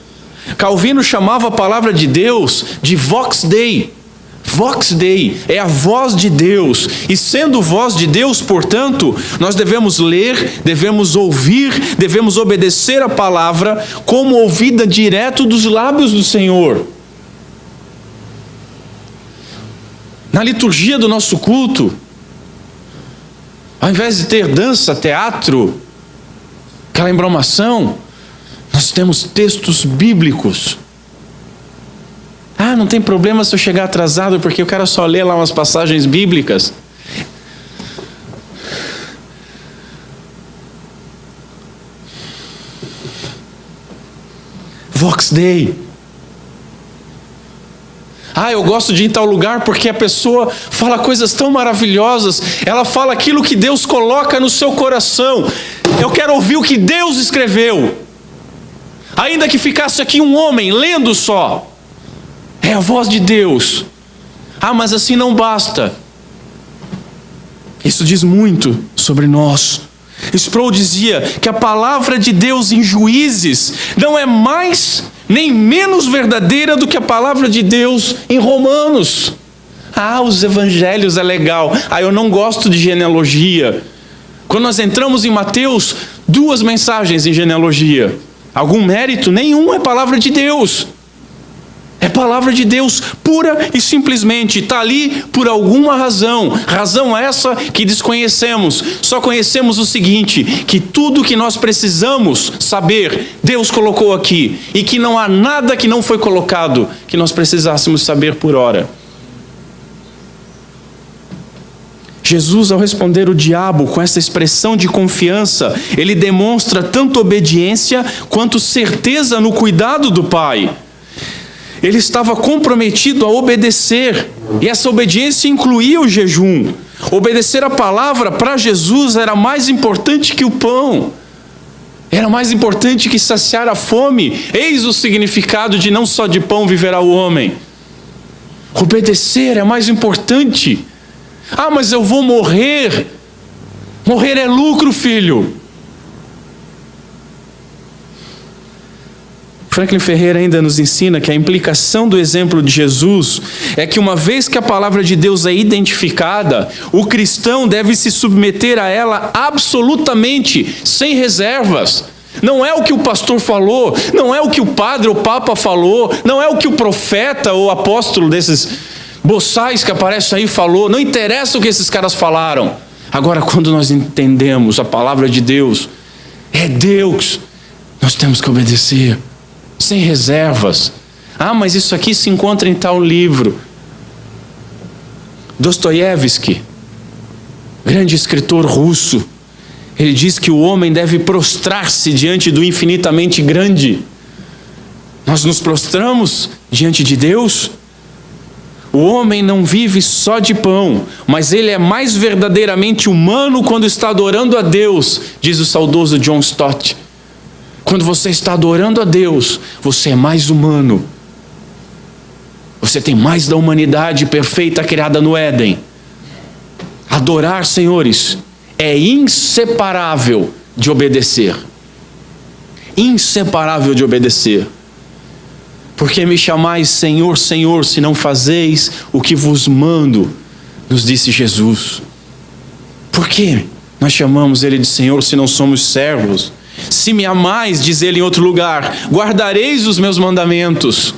Speaker 1: Calvino chamava a palavra de Deus de Vox Dei. Vox Dei é a voz de Deus, e sendo voz de Deus, portanto, nós devemos ler, devemos ouvir, devemos obedecer a palavra como ouvida direto dos lábios do Senhor. Na liturgia do nosso culto, ao invés de ter dança, teatro, aquela embromação, nós temos textos bíblicos. Não tem problema se eu chegar atrasado, porque eu quero só ler lá umas passagens bíblicas. Vox Dei. Eu gosto de ir em tal lugar porque a pessoa fala coisas tão maravilhosas. Ela fala aquilo que Deus coloca no seu coração. Eu quero ouvir o que Deus escreveu. Ainda que ficasse aqui um homem lendo só. É a voz de Deus. Mas assim não basta. Isso diz muito sobre nós. Sproul dizia que a palavra de Deus em Juízes não é mais nem menos verdadeira do que a palavra de Deus em Romanos. Os evangelhos é legal. Eu não gosto de genealogia. Quando nós entramos em Mateus, 2 mensagens em genealogia. Algum mérito? Nenhum, é palavra de Deus. É palavra de Deus, pura e simplesmente. Está ali por alguma razão. Razão essa que desconhecemos. Só conhecemos o seguinte: que tudo que nós precisamos saber, Deus colocou aqui. E que não há nada que não foi colocado que nós precisássemos saber por hora. Jesus, ao responder o diabo com essa expressão de confiança, ele demonstra tanto obediência quanto certeza no cuidado do Pai. Ele estava comprometido a obedecer, e essa obediência incluía o jejum. Obedecer a palavra para Jesus era mais importante que o pão, era mais importante que saciar a fome. Eis o significado de não só de pão viverá o homem. Obedecer é mais importante. Ah, mas eu vou morrer. Morrer é lucro, filho. Franklin Ferreira ainda nos ensina que a implicação do exemplo de Jesus é que uma vez que a palavra de Deus é identificada, o cristão deve se submeter a ela absolutamente, sem reservas. Não é o que o pastor falou, não é o que o padre ou o papa falou, não é o que o profeta ou apóstolo desses boçais que aparecem aí falou, não interessa o que esses caras falaram. Agora, quando nós entendemos a palavra de Deus, é Deus, nós temos que obedecer. Sem reservas. Ah, mas isso aqui se encontra em tal livro. Dostoiévski, grande escritor russo, ele diz que o homem deve prostrar-se diante do infinitamente grande. Nós nos prostramos diante de Deus? O homem não vive só de pão, mas ele é mais verdadeiramente humano quando está adorando a Deus, diz o saudoso John Stott. Quando você está adorando a Deus, você é mais humano. Você tem mais da humanidade perfeita criada no Éden. Adorar, senhores, é inseparável de obedecer. Inseparável de obedecer. Por que me chamais Senhor, Senhor, se não fazeis o que vos mando? Nos disse Jesus. Por que nós chamamos Ele de Senhor se não somos servos? Se me amais, diz ele em outro lugar, guardareis os meus mandamentos.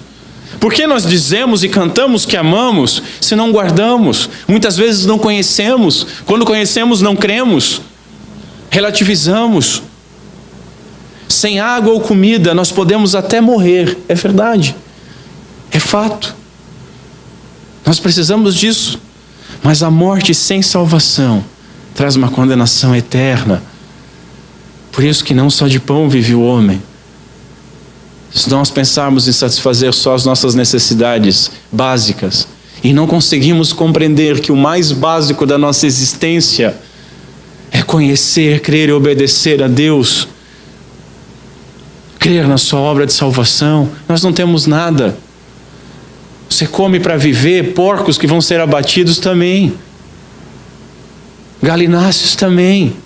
Speaker 1: Por que nós dizemos e cantamos que amamos, se não guardamos? Muitas vezes não conhecemos. Quando conhecemos, não cremos. Relativizamos. Sem água ou comida, nós podemos até morrer. É verdade. É fato. Nós precisamos disso. Mas a morte sem salvação traz uma condenação eterna. Por isso que não só de pão vive o homem. Se nós pensarmos em satisfazer só as nossas necessidades básicas e não conseguimos compreender que o mais básico da nossa existência é conhecer, crer e obedecer a Deus, crer na sua obra de salvação, nós não temos nada. Você come para viver, porcos que vão ser abatidos também, galináceos também.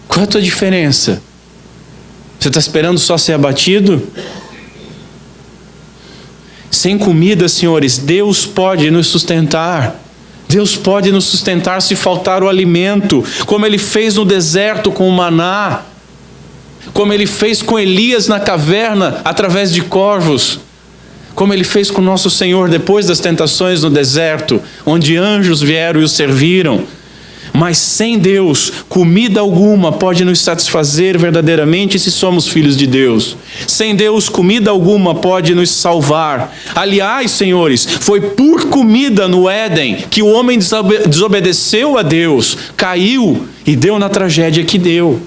Speaker 1: Qual é a tua diferença? Você está esperando só ser abatido? Sem comida, senhores, Deus pode nos sustentar. Deus pode nos sustentar se faltar o alimento, como Ele fez no deserto com o maná, como Ele fez com Elias na caverna através de corvos, como Ele fez com nosso Senhor depois das tentações no deserto, onde anjos vieram e o serviram. Mas sem Deus, comida alguma pode nos satisfazer verdadeiramente se somos filhos de Deus. Sem Deus, comida alguma pode nos salvar. Aliás, senhores, foi por comida no Éden que o homem desobedeceu a Deus, caiu e deu na tragédia que deu.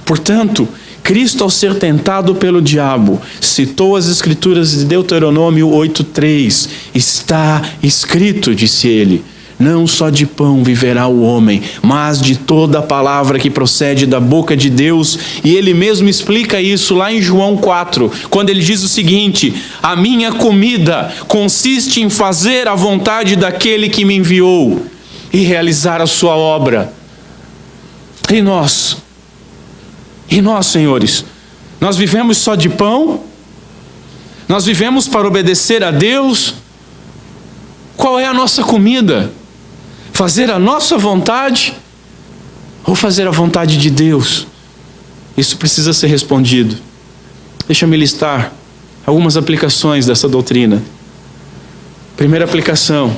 Speaker 1: Portanto, Cristo, ao ser tentado pelo diabo, citou as Escrituras de Deuteronômio 8:3. Está escrito, disse ele, não só de pão viverá o homem, mas de toda a palavra que procede da boca de Deus. E ele mesmo explica isso lá em João 4, quando ele diz o seguinte: a minha comida consiste em fazer a vontade daquele que me enviou e realizar a sua obra. E nós, senhores, nós vivemos só de pão? Nós vivemos para obedecer a Deus? Qual é a nossa comida? Fazer a nossa vontade ou fazer a vontade de Deus? Isso precisa ser respondido. Deixa-me listar algumas aplicações dessa doutrina. Primeira aplicação: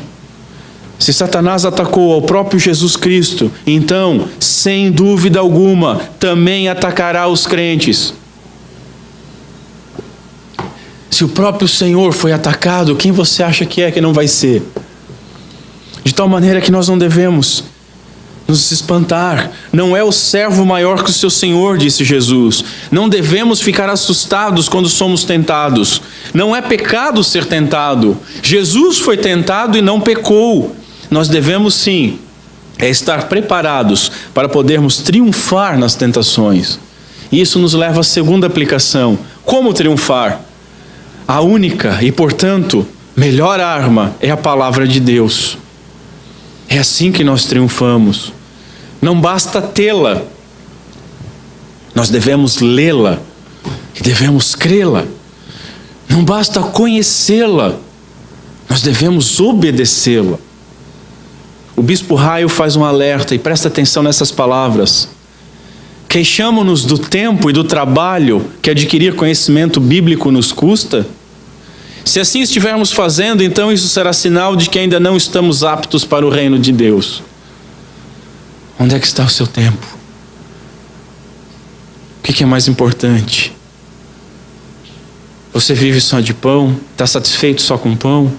Speaker 1: se Satanás atacou ao próprio Jesus Cristo, então, sem dúvida alguma, também atacará os crentes. Se o próprio Senhor foi atacado, quem você acha que não vai ser? De tal maneira que nós não devemos nos espantar. Não é o servo maior que o seu Senhor, disse Jesus. Não devemos ficar assustados quando somos tentados. Não é pecado ser tentado. Jesus foi tentado e não pecou. Nós devemos sim estar preparados para podermos triunfar nas tentações. Isso nos leva à segunda aplicação. Como triunfar? A única e, portanto, melhor arma é a palavra de Deus. É assim que nós triunfamos. Não basta tê-la, nós devemos lê-la e devemos crê-la. Não basta conhecê-la, nós devemos obedecê-la. O bispo Raio faz um alerta, e presta atenção nessas palavras. Queixamo-nos do tempo e do trabalho que adquirir conhecimento bíblico nos custa? Se assim estivermos fazendo, então isso será sinal de que ainda não estamos aptos para o reino de Deus. Onde é que está o seu tempo? O que é mais importante? Você vive só de pão? Está satisfeito só com pão?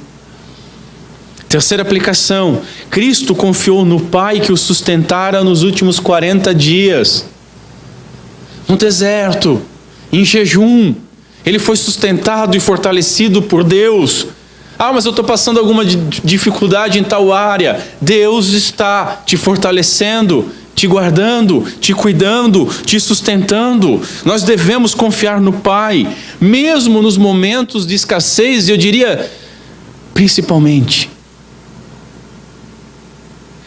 Speaker 1: Terceira aplicação: Cristo confiou no Pai que o sustentara nos últimos 40 dias. No deserto, em jejum, ele foi sustentado e fortalecido por Deus. Ah, mas eu estou passando alguma dificuldade em tal área. Deus está te fortalecendo, te guardando, te cuidando, te sustentando. Nós devemos confiar no Pai, mesmo nos momentos de escassez, e eu diria, principalmente.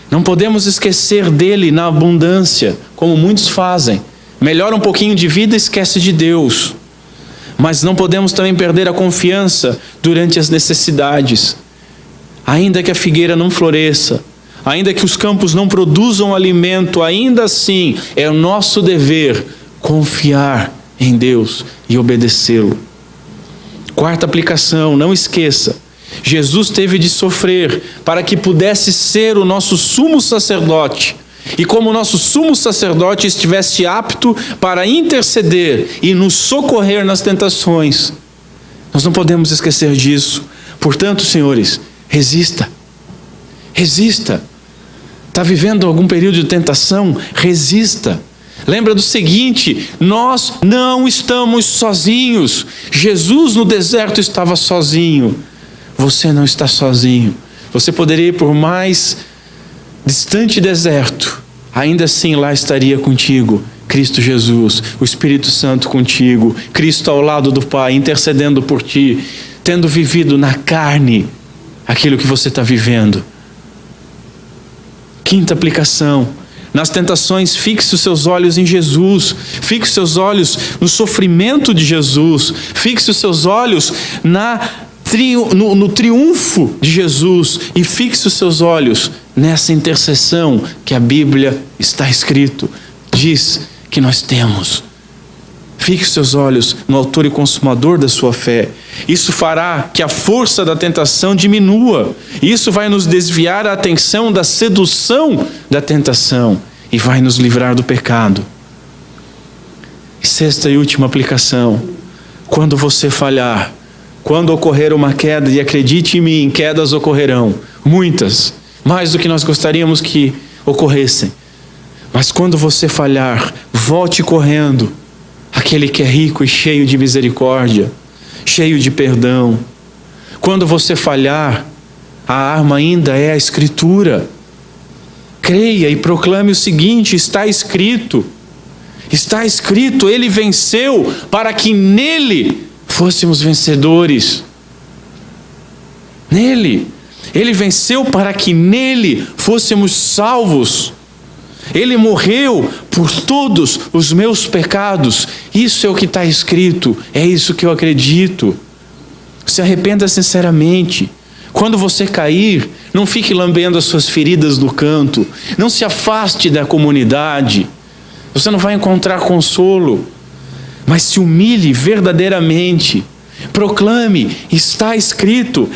Speaker 1: Não podemos esquecer dele na abundância, como muitos fazem. Melhora um pouquinho de vida e esquece de Deus. Mas não podemos também perder a confiança durante as necessidades. Ainda que a figueira não floresça, ainda que os campos não produzam alimento, ainda assim é o nosso dever confiar em Deus e obedecê-lo. Quarta aplicação: não esqueça, Jesus teve de sofrer para que pudesse ser o nosso sumo sacerdote. E como o nosso sumo sacerdote estivesse apto para interceder e nos socorrer nas tentações. Nós não podemos esquecer disso. Portanto, senhores, resista. Resista. Está vivendo algum período de tentação? Resista. Lembra do seguinte: nós não estamos sozinhos. Jesus no deserto estava sozinho. Você não está sozinho. Você poderia ir por mais distante deserto, ainda assim lá estaria contigo Cristo Jesus, o Espírito Santo contigo, Cristo ao lado do Pai, intercedendo por ti, tendo vivido na carne aquilo que você está vivendo. Quinta aplicação: nas tentações, fixe os seus olhos em Jesus, fixe os seus olhos no sofrimento de Jesus, fixe os seus olhos no triunfo de Jesus, e fixe os seus olhos nessa intercessão que a Bíblia está escrito, diz que nós temos. Fixe os seus olhos no autor e consumador da sua fé. Isso fará que a força da tentação diminua. Isso vai nos desviar a atenção da sedução da tentação e vai nos livrar do pecado. E sexta e última aplicação: quando você falhar, quando ocorrer uma queda, e acredite em mim, quedas ocorrerão, muitas, mais do que nós gostaríamos que ocorressem. Mas quando você falhar, volte correndo àquele que é rico e cheio de misericórdia, cheio de perdão. Quando você falhar, a arma ainda é a Escritura. Creia e proclame o seguinte: está escrito, ele venceu para que nele fôssemos vencedores. Nele. Ele venceu para que nele fôssemos salvos. Ele morreu por todos os meus pecados. Isso é o que está escrito. É isso que eu acredito. Se arrependa sinceramente. Quando você cair, não fique lambendo as suas feridas no canto. Não se afaste da comunidade. Você não vai encontrar consolo. Mas se humilhe verdadeiramente. Proclame, está escrito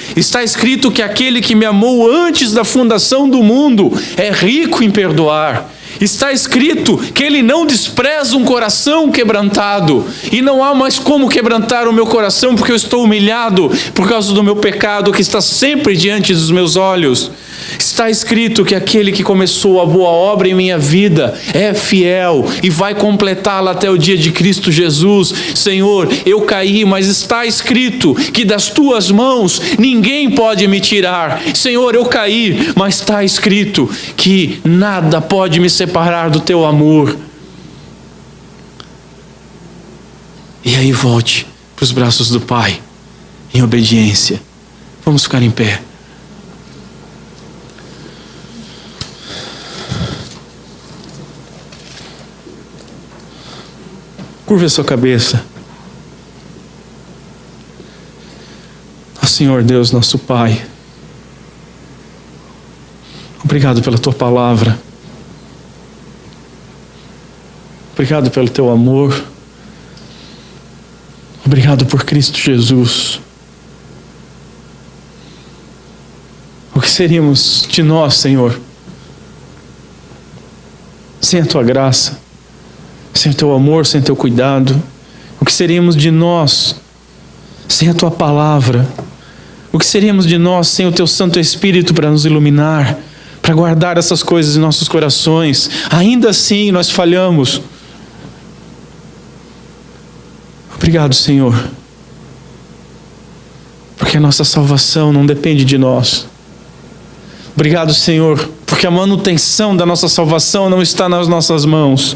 Speaker 1: que aquele que me amou antes da fundação do mundo é rico em perdoar. Está escrito que Ele não despreza um coração quebrantado, e não há mais como quebrantar o meu coração, porque eu estou humilhado por causa do meu pecado que está sempre diante dos meus olhos. Está escrito que aquele que começou a boa obra em minha vida é fiel e vai completá-la até o dia de Cristo Jesus. Senhor, eu caí, mas está escrito que das tuas mãos ninguém pode me tirar. Senhor, eu caí, mas está escrito que nada pode me separar do teu amor. E aí volte para os braços do Pai em obediência. Vamos ficar em pé. Curva a sua cabeça. Ó Senhor Deus, nosso Pai, obrigado pela Tua palavra. Obrigado pelo Teu amor. Obrigado por Cristo Jesus. O que seríamos de nós, Senhor, sem a Tua graça? Sem o teu amor, sem o teu cuidado? O que seríamos de nós sem a tua palavra? O que seríamos de nós sem o teu Santo Espírito para nos iluminar, para guardar essas coisas em nossos corações? Ainda assim nós falhamos. Obrigado, Senhor, porque a nossa salvação não depende de nós. Obrigado, Senhor, porque a manutenção da nossa salvação não está nas nossas mãos.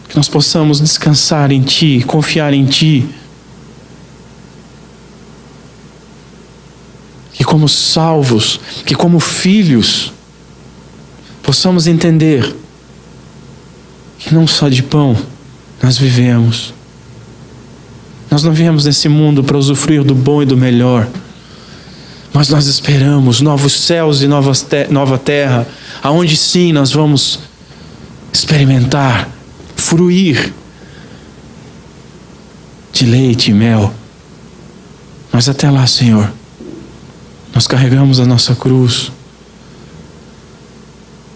Speaker 1: Que nós possamos descansar em Ti, confiar em Ti. Que como salvos, que como filhos, possamos entender que não só de pão nós vivemos. Nós não viemos nesse mundo para usufruir do bom e do melhor, mas nós esperamos novos céus e nova terra, aonde sim nós vamos experimentar, fruir de leite e mel. Mas até lá, Senhor, nós carregamos a nossa cruz.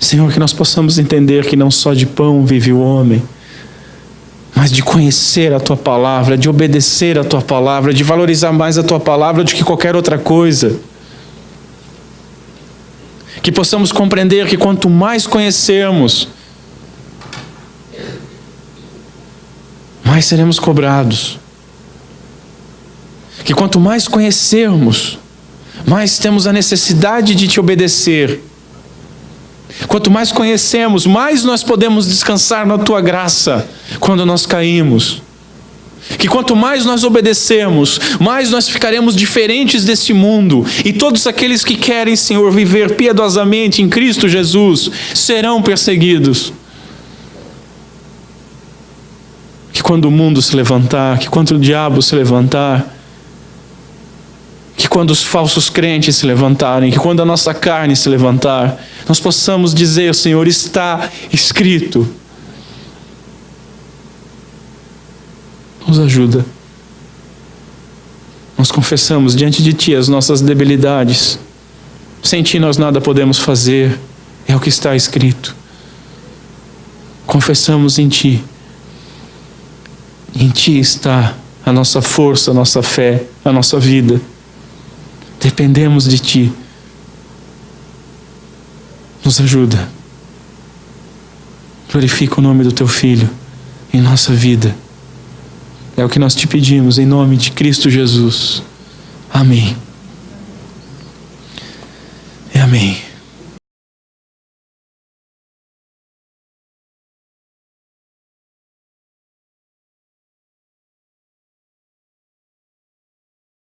Speaker 1: Senhor, que nós possamos entender que não só de pão vive o homem, mas de conhecer a Tua palavra, de obedecer a Tua palavra, de valorizar mais a Tua palavra do que qualquer outra coisa. Que possamos compreender que quanto mais conhecermos, mais seremos cobrados. Que quanto mais conhecermos, mais temos a necessidade de Te obedecer. Quanto mais conhecemos, mais nós podemos descansar na Tua graça quando nós caímos. Que quanto mais nós obedecemos, mais nós ficaremos diferentes deste mundo. E todos aqueles que querem, Senhor, viver piedosamente em Cristo Jesus, serão perseguidos. Que quando o mundo se levantar, que quando o diabo se levantar, que quando os falsos crentes se levantarem, que quando a nossa carne se levantar, nós possamos dizer: Senhor, está escrito. Nos ajuda. Nós confessamos diante de Ti as nossas debilidades. Sem Ti nós nada podemos fazer. É o que está escrito. Confessamos em Ti. Em Ti está a nossa força, a nossa fé, a nossa vida. Dependemos de Ti. Nos ajuda. Glorifica o nome do Teu Filho em nossa vida. É o que nós Te pedimos em nome de Cristo Jesus. Amém. E amém.